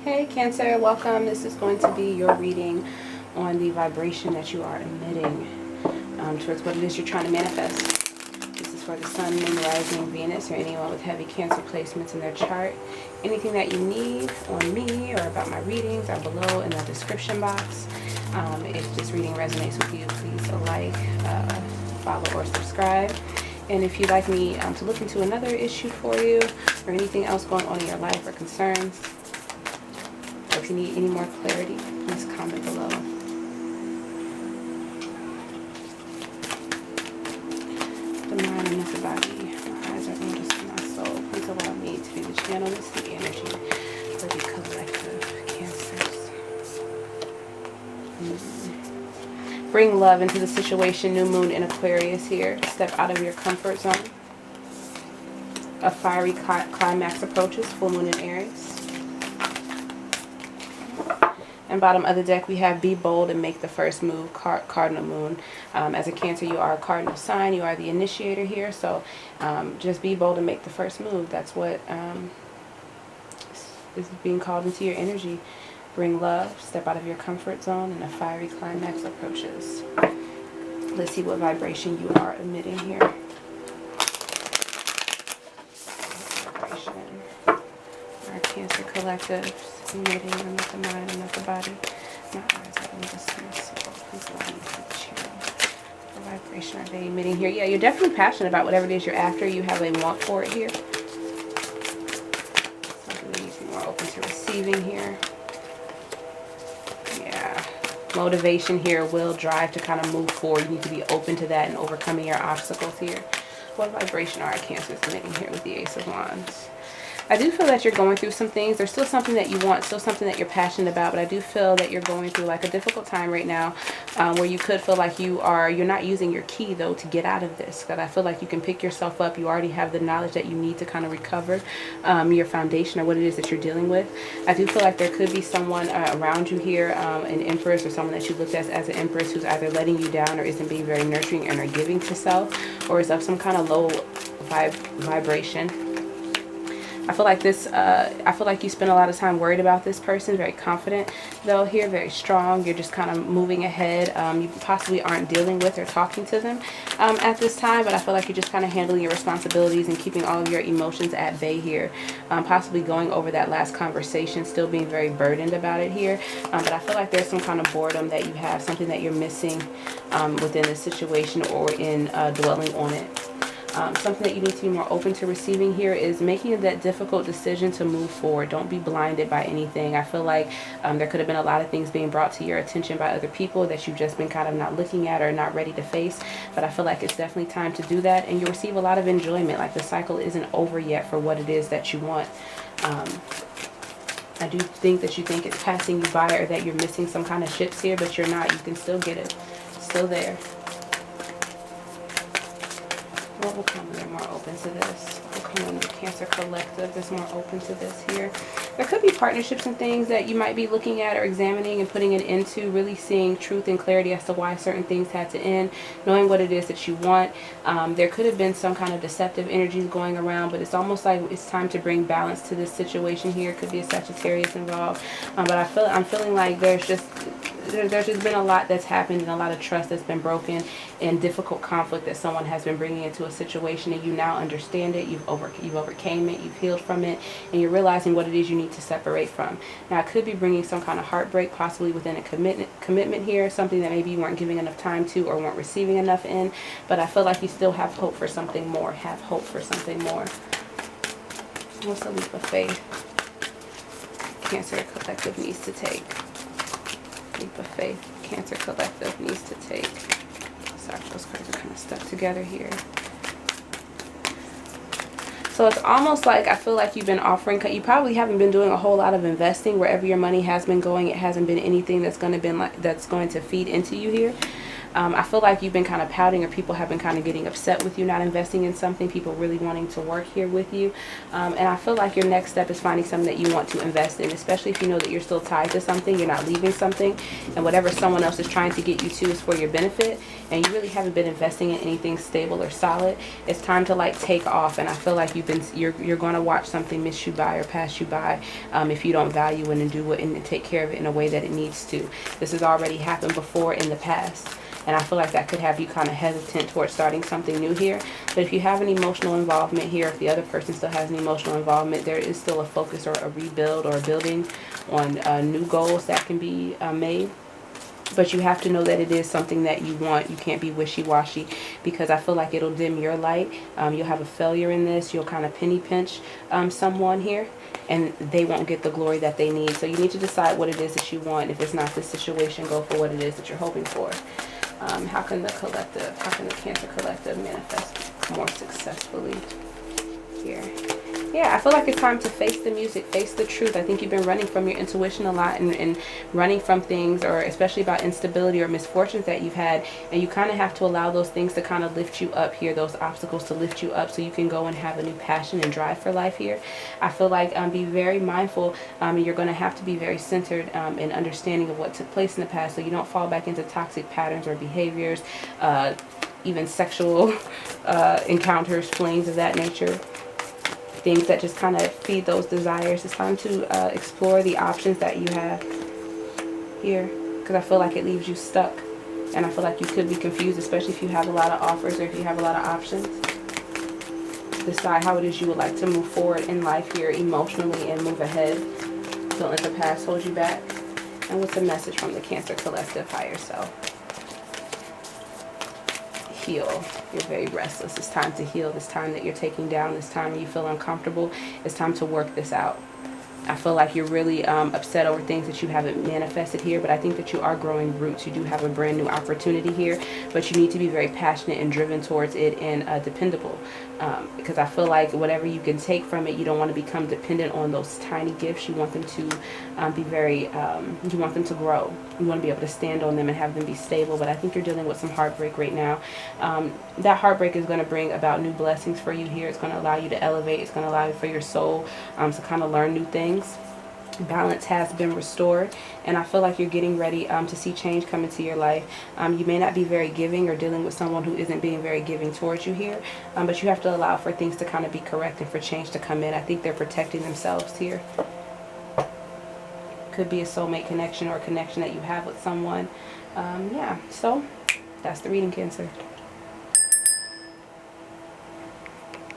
Hey Cancer, welcome. This is going to be your reading on the vibration that you are emitting towards what it is you're trying to manifest. This is for the Sun, Moon, Rising, Venus, or anyone with heavy Cancer placements in their chart. Anything that you need on me or about my readings are below in the description box. If this reading resonates with you, please like, follow, or subscribe. And if you'd like me to look into another issue for you or anything else going on in your life or concerns, or if you need any more clarity, please comment below. The mind and the body, my eyes are going to see my soul. Please allow me to be the channel to see the energy for the collective Cancers. Bring love into the situation. New moon in Aquarius here. Step out of your comfort zone. A fiery climax approaches. Full moon in Aries. And bottom of the deck we have be bold and make the first move, cardinal moon. As a Cancer, you are a cardinal sign. You are the initiator here. So just be bold and make the first move. That's what is being called into your energy. Bring love, step out of your comfort zone, and a fiery climax approaches. Let's see what vibration you are emitting here. Vibration. Our Cancer collectives emitting. I'm not the mind, I'm not the body. My eyes are going to see my soul. Please allow me to the channel. What vibration are they emitting here? Yeah, you're definitely passionate about whatever it is you're after. You have a want for it here. Something that needs to be more open to receiving here. Motivation here, will, drive to kind of move forward. You need to be open to that and overcoming your obstacles here. What vibration are our Cancers emitting here with the Ace of Wands? I do feel that you're going through some things. There's still something that you want, still something that you're passionate about, but I do feel that you're going through like a difficult time right now where you could feel like you're not using your key though to get out of this. Because I feel like you can pick yourself up. You already have the knowledge that you need to kind of recover your foundation or what it is that you're dealing with. I do feel like there could be someone around you here, an Empress or someone that you looked at as an Empress who's either letting you down or isn't being very nurturing and or giving to self, or is of some kind of low vibration. I feel like I feel like you spend a lot of time worried about this person. Very confident though here, very strong. You're just kind of moving ahead. You possibly aren't dealing with or talking to them at this time, but I feel like you're just kind of handling your responsibilities and keeping all of your emotions at bay here. Possibly going over that last conversation, still being very burdened about it here. But I feel like there's some kind of boredom that you have, something that you're missing within this situation or in dwelling on it. Something that you need to be more open to receiving here is making that difficult decision to move forward. Don't be blinded by anything. I feel like there could have been a lot of things being brought to your attention by other people that you've just been kind of not looking at or not ready to face. But I feel like it's definitely time to do that, and you'll receive a lot of enjoyment. Like the cycle isn't over yet for what it is that you want. I do think that you think it's passing you by or that you're missing some kind of ships here, but you're not. You can still get it. It's still there. What will come in more open to this? What will come in the Cancer collective that's more open to this here? There could be partnerships and things that you might be looking at or examining and putting it into, really seeing truth and clarity as to why certain things had to end, knowing what it is that you want. There could have been some kind of deceptive energies going around, but it's almost like it's time to bring balance to this situation here. It could be a Sagittarius involved, but I'm feeling like there's just been a lot that's happened and a lot of trust that's been broken and difficult conflict that someone has been bringing into a situation, and you now understand it. You've overcame it, you've healed from it, and you're realizing what it is you need to separate from. Now it could be bringing some kind of heartbreak, possibly within a commitment here, something that maybe you weren't giving enough time to or weren't receiving enough in, but I feel like you still have hope for something more. Have hope for something more. What's the leap of faith Cancer collective needs to take? Leap of faith Cancer collective needs to take. Sorry, those cards are kind of stuck together here. So it's almost like I feel like you've been offering, you probably haven't been doing a whole lot of investing. Wherever your money has been going, it hasn't been anything that's going to feed into you here. I feel like you've been kind of pouting, or people have been kind of getting upset with you not investing in something, people really wanting to work here with you. And I feel like your next step is finding something that you want to invest in, especially if you know that you're still tied to something, you're not leaving something, and whatever someone else is trying to get you to is for your benefit, and you really haven't been investing in anything stable or solid. It's time to like take off. And I feel like you're going to watch something miss you by or pass you by if you don't value it and do it and take care of it in a way that it needs to. This has already happened before in the past, and I feel like that could have you kind of hesitant towards starting something new here. But if you have an emotional involvement here, if the other person still has an emotional involvement, there is still a focus or a rebuild or a building on new goals that can be made. But you have to know that it is something that you want. You can't be wishy-washy, because I feel like it'll dim your light. You'll have a failure in this. You'll kind of penny pinch someone here, and they won't get the glory that they need. So you need to decide what it is that you want. If it's not this situation, go for what it is that you're hoping for. How can the Cancer collective manifest more successfully here? Yeah, I feel like it's time to face the music, face the truth. I think you've been running from your intuition a lot, and running from things, or especially about instability or misfortunes that you've had. And you kind of have to allow those things to kind of lift you up here, those obstacles to lift you up, so you can go and have a new passion and drive for life here. I feel like be very mindful. You're going to have to be very centered in understanding of what took place in the past, so you don't fall back into toxic patterns or behaviors, even sexual encounters, flings of that nature. Things that just kind of feed those desires. It's time to explore the options that you have here, because I feel like it leaves you stuck, and I feel like you could be confused, especially if you have a lot of offers or if you have a lot of options. Decide how it is you would like to move forward in life here emotionally and move ahead. Don't let the past hold you back. And what's the message from the Cancer collective higher self? Heal. You're very restless. It's time to heal. This time that you're taking down, this time you feel uncomfortable, it's time to work this out. I feel like you're really upset over things that you haven't manifested here, but I think that you are growing roots. You do have a brand new opportunity here, but you need to be very passionate and driven towards it, and dependable, because I feel like whatever you can take from it, you don't want to become dependent on those tiny gifts. You want them to be very, you want them to grow. You want to be able to stand on them and have them be stable. But I think you're dealing with some heartbreak right now. That heartbreak is going to bring about new blessings for you here. It's going to allow you to elevate. It's going to allow for your soul to kind of learn new things. Balance has been restored, and I feel like you're getting ready to see change come into your life. You may not be very giving, or dealing with someone who isn't being very giving towards you here, but you have to allow for things to kind of be correct and for change to come in. I think they're protecting themselves here. Could be a soulmate connection or a connection that you have with someone. Yeah, so that's the reading, Cancer.